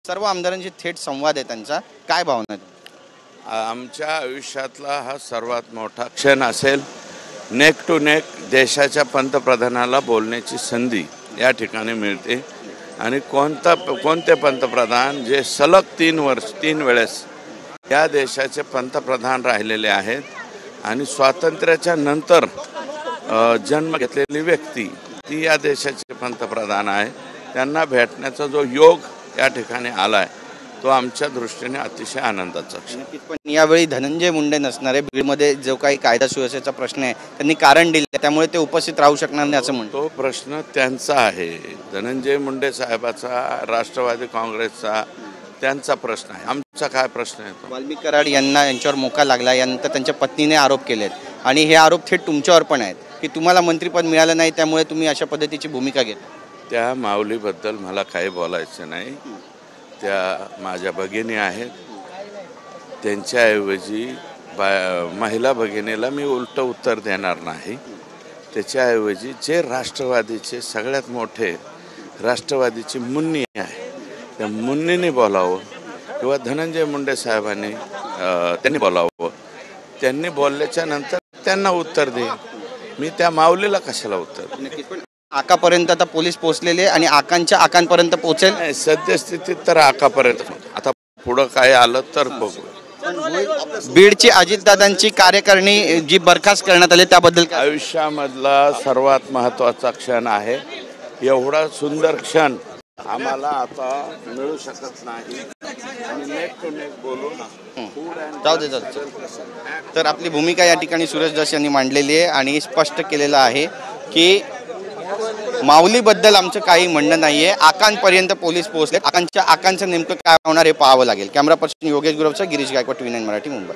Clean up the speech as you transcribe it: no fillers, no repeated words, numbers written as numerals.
सर्व आमदारांची थेट संवाद आहे त्यांचा, काय भावना आहेत? आमच्या आयुष्यातला हा सर्वात मोठा क्षण असेल. नेक टू नेक देशाच्या पंतप्रधानाला बोलण्याची संधी या ठिकाणी मिळते आणि कोणते पंतप्रधान जे सलग 3 वेळेस या देशाचे पंतप्रधान राहिलेले आहेत आणि स्वातंत्र्याच्या नंतर जन्म घेतलेली व्यक्ती ती या देशाचे पंतप्रधान आहे. त्यांना भेटण्याचा जो योग या ठिकाणी आला आहे तो आमच्या दृष्टीने अतिशय आनंदाचा क्षण. पण यावेळी धनंजय मुंडे नसणारे, बीडमध्ये जो काही कायदा सुव्यवस्थेचा प्रश्न आहे त्यांनी कारण दिले, त्यामुळे ते उपस्थित राहू शकणार नाही असं म्हणतो. तो प्रश्न त्यांचा आहे, धनंजय मुंडे साहेबाचा, राष्ट्रवादी काँग्रेसचा त्यांचा प्रश्न आहे. आमचा काय प्रश्न आहे? वाल्मिक कराड यांच्यावर मोका लागला, यानंतर त्यांच्या पत्नीने आरोप केलेत आणि हे आरोप थेट तुमच्यावर पण आहेत की तुम्हाला मंत्रिपद मिळालं नाही, त्यामुळे तुम्ही अशा पद्धतीची भूमिका घेता. त्या माऊलीबद्दल मला काही बोलायचं नाही. त्या माझ्या भगिनी आहेत. त्यांच्याऐवजी महिला भगिनीला मी उलटं उत्तर देणार नाही. त्याच्याऐवजी जे राष्ट्रवादीचे सगळ्यात मोठे राष्ट्रवादीची मुन्नी आहे त्या मुन्नीने बोलावं किंवा धनंजय मुंडे साहेबांनी त्यांनी बोलावं. त्यांनी बोलल्याच्या नंतर त्यांना उत्तर देईन. मी त्या माऊलीला कशाला उत्तर? पण आकापर्यंत आता पोलीस पोहोचलेले आणि आकांपर्यंत पोहोचेल. सद्यस्थितीत तर आकापर्यंत, आता पुढं काय आलं तर बघू. बीडची अजितदादांची कार्यकारिणी जी बरखास्त करण्यात आली त्याबद्दल आयुष्यामधला सर्वात महत्त्वाचा क्षण आहे. एवढा सुंदर क्षण आम्हाला आता मिळू शकत नाही. जाऊ दे. तर आपली भूमिका या ठिकाणी सुरेश दास यांनी मांडलेली आहे आणि स्पष्ट केलेलं आहे की माऊलीबद्दल आमचं काही म्हणणं नाहीये. आकांपर्यंत पोलीस पोहोचले. आकांचं नेमकं काय होणार हे पाहावं लागेल. कॅमेरा पर्सन योगेश गुरवचा, गिरीश गायकवाड, TV9 मराठी, मुंबई.